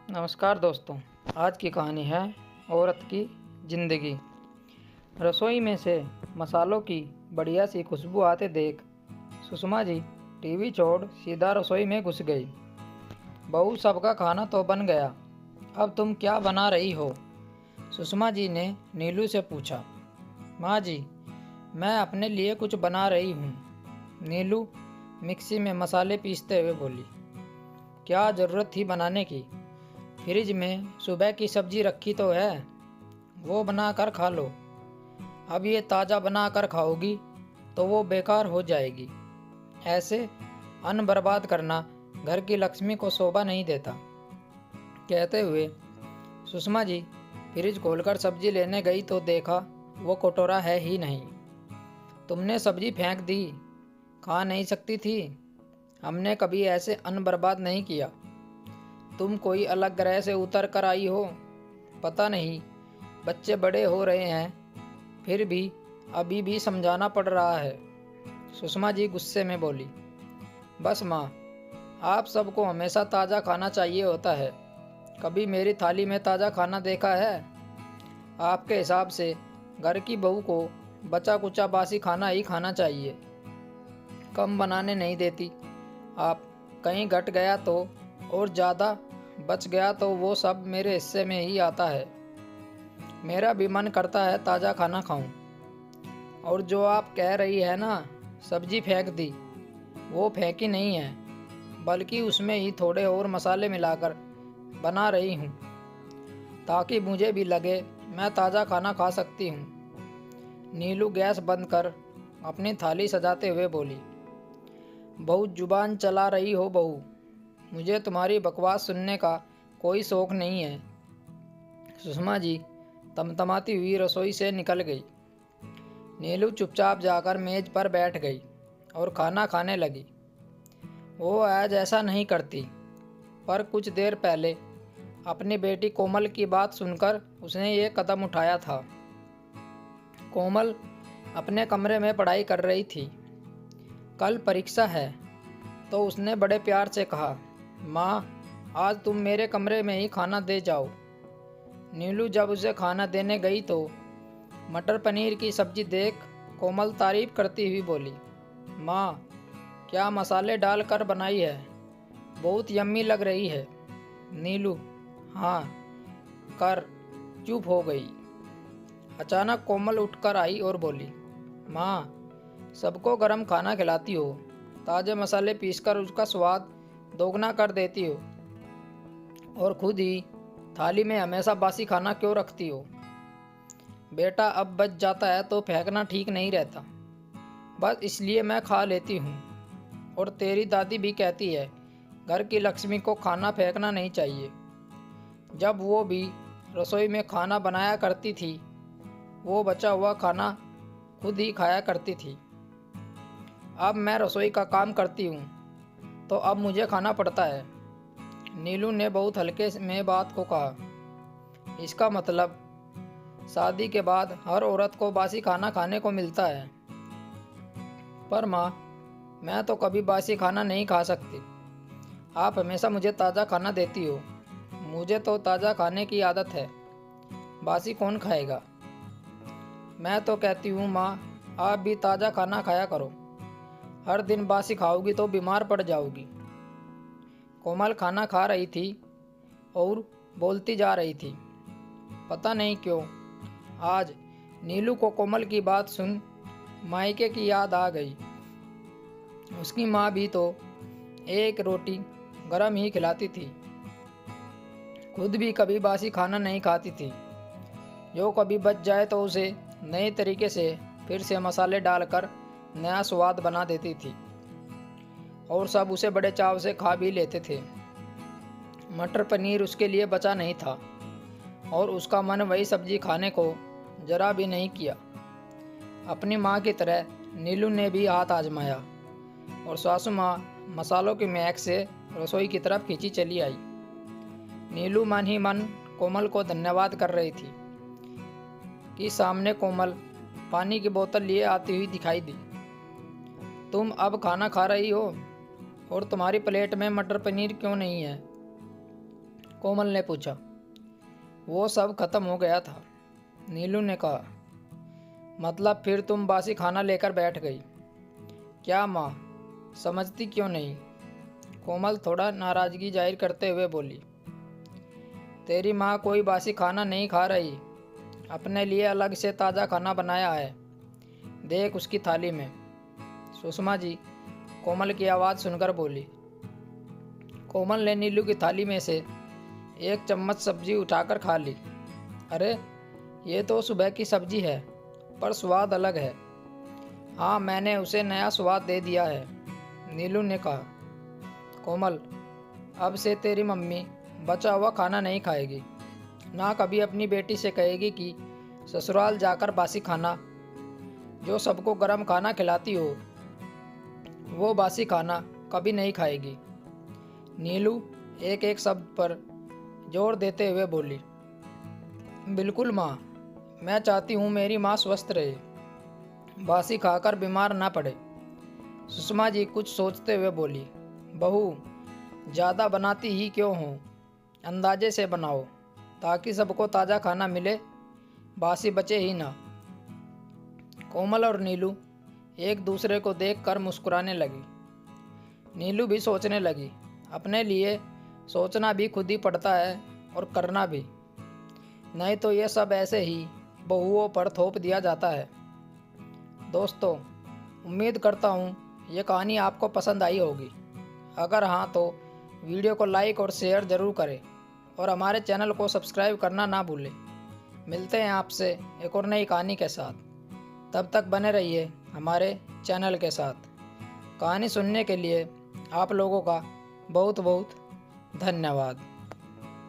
नमस्कार दोस्तों। आज की कहानी है औरत की ज़िंदगी। रसोई में से मसालों की बढ़िया सी खुशबू आते देख सुषमा जी टीवी छोड़ सीधा रसोई में घुस गई। बहू, सबका खाना तो बन गया, अब तुम क्या बना रही हो? सुषमा जी ने नीलू से पूछा। माँ जी, मैं अपने लिए कुछ बना रही हूँ, नीलू मिक्सी में मसाले पीसते हुए बोली। क्या ज़रूरत थी बनाने की? फ्रिज में सुबह की सब्जी रखी तो है, वो बना कर खा लो। अब ये ताज़ा बना कर खाओगी तो वो बेकार हो जाएगी। ऐसे अन्न बर्बाद करना घर की लक्ष्मी को शोभा नहीं देता। कहते हुए सुषमा जी फ्रिज खोलकर सब्जी लेने गई तो देखा वो कटोरा है ही नहीं। तुमने सब्जी फेंक दी, खा नहीं सकती थी? हमने कभी ऐसे अन्न बर्बाद नहीं किया। तुम कोई अलग ग्रह से उतर कर आई हो? पता नहीं, बच्चे बड़े हो रहे हैं, फिर भी अभी भी समझाना पड़ रहा है। सुषमा जी गुस्से में बोली। बस माँ, आप सबको हमेशा ताज़ा खाना चाहिए होता है, कभी मेरी थाली में ताज़ा खाना देखा है? आपके हिसाब से घर की बहू को बचा कुचा बासी खाना ही खाना चाहिए, कम बनाने नहीं देती आप। कहीं घट गया तो और ज़्यादा बच गया तो वो सब मेरे हिस्से में ही आता है। मेरा भी मन करता है ताज़ा खाना खाऊं। और जो आप कह रही है ना, सब्जी फेंक दी, वो फेंकी नहीं है, बल्कि उसमें ही थोड़े और मसाले मिलाकर बना रही हूँ, ताकि मुझे भी लगे मैं ताज़ा खाना खा सकती हूँ। नीलू गैस बंद कर अपनी थाली सजाते हुए बोली। बहुत जुबान चला रही हो बहू, मुझे तुम्हारी बकवास सुनने का कोई शौक नहीं है। सुषमा जी तमतमाती हुई रसोई से निकल गई। नीलू चुपचाप जाकर मेज पर बैठ गई और खाना खाने लगी। वो आज ऐसा नहीं करती, पर कुछ देर पहले अपनी बेटी कोमल की बात सुनकर उसने ये कदम उठाया था। कोमल अपने कमरे में पढ़ाई कर रही थी। कल परीक्षा है तो उसने बड़े प्यार से कहा, माँ, आज तुम मेरे कमरे में ही खाना दे जाओ। नीलू जब उसे खाना देने गई तो मटर पनीर की सब्जी देख कोमल तारीफ करती हुई बोली, माँ, क्या मसाले डालकर बनाई है, बहुत यम्मी लग रही है। नीलू हाँ कर चुप हो गई। अचानक कोमल उठकर आई और बोली, माँ, सबको गरम खाना खिलाती हो, ताज़े मसाले पीसकर उसका स्वाद दोगुना कर देती हो, और खुद ही थाली में हमेशा बासी खाना क्यों रखती हो? बेटा, अब बच जाता है तो फेंकना ठीक नहीं रहता, बस इसलिए मैं खा लेती हूँ। और तेरी दादी भी कहती है, घर की लक्ष्मी को खाना फेंकना नहीं चाहिए। जब वो भी रसोई में खाना बनाया करती थी, वो बचा हुआ खाना खुद ही खाया करती थी। अब मैं रसोई का काम करती हूँ तो अब मुझे खाना पड़ता है। नीलू ने बहुत हल्के में बात को कहा। इसका मतलब शादी के बाद हर औरत को बासी खाना खाने को मिलता है। पर माँ, मैं तो कभी बासी खाना नहीं खा सकती। आप हमेशा मुझे ताज़ा खाना देती हो, मुझे तो ताज़ा खाने की आदत है, बासी कौन खाएगा? मैं तो कहती हूँ माँ, आप भी ताज़ा खाना खाया करो, हर दिन बासी खाओगी तो बीमार पड़ जाओगी। कोमल खाना खा रही थी और बोलती जा रही थी। पता नहीं क्यों आज नीलू को कोमल की बात सुन मायके की याद आ गई। उसकी माँ भी तो एक रोटी गरम ही खिलाती थी, खुद भी कभी बासी खाना नहीं खाती थी। जो कभी बच जाए तो उसे नए तरीके से फिर से मसाले डालकर नया स्वाद बना देती थी, और सब उसे बड़े चाव से खा भी लेते थे। मटर पनीर उसके लिए बचा नहीं था और उसका मन वही सब्जी खाने को जरा भी नहीं किया। अपनी माँ की तरह नीलू ने भी हाथ आजमाया और सासू माँ मसालों की महक से रसोई की तरफ खींची चली आई। नीलू मन ही मन कोमल को धन्यवाद कर रही थी कि सामने कोमल पानी की बोतल लिए आती हुई दिखाई दी। तुम अब खाना खा रही हो और तुम्हारी प्लेट में मटर पनीर क्यों नहीं है? कोमल ने पूछा। वो सब खत्म हो गया था, नीलू ने कहा। मतलब फिर तुम बासी खाना लेकर बैठ गई? क्या माँ, समझती क्यों नहीं? कोमल थोड़ा नाराजगी जाहिर करते हुए बोली। तेरी माँ कोई बासी खाना नहीं खा रही, अपने लिए अलग से ताज़ा खाना बनाया है, देख उसकी थाली में। सुषमा जी कोमल की आवाज़ सुनकर बोली। कोमल ने नीलू की थाली में से एक चम्मच सब्जी उठाकर खा ली। अरे, ये तो सुबह की सब्जी है, पर स्वाद अलग है। हाँ, मैंने उसे नया स्वाद दे दिया है, नीलू ने कहा। कोमल, अब से तेरी मम्मी बचा हुआ खाना नहीं खाएगी, ना कभी अपनी बेटी से कहेगी कि ससुराल जाकर बासी खाना। जो सबको गर्म खाना खिलाती हो, वो बासी खाना कभी नहीं खाएगी। नीलू एक एक शब्द पर जोर देते हुए बोली। बिल्कुल माँ, मैं चाहती हूँ मेरी माँ स्वस्थ रहे, बासी खाकर बीमार ना पड़े। सुषमा जी कुछ सोचते हुए बोली। बहू, ज़्यादा बनाती ही क्यों हो, अंदाजे से बनाओ, ताकि सबको ताज़ा खाना मिले, बासी बचे ही ना। कोमल और नीलू एक दूसरे को देखकर मुस्कुराने लगी। नीलू भी सोचने लगी, अपने लिए सोचना भी खुद ही पड़ता है और करना भी, नहीं तो ये सब ऐसे ही बहुओं पर थोप दिया जाता है। दोस्तों, उम्मीद करता हूँ ये कहानी आपको पसंद आई होगी। अगर हाँ तो वीडियो को लाइक और शेयर ज़रूर करें और हमारे चैनल को सब्सक्राइब करना ना भूलें। मिलते हैं आपसे एक और नई कहानी के साथ। तब तक बने रहिए हमारे चैनल के साथ। कहानी सुनने के लिए आप लोगों का बहुत बहुत धन्यवाद।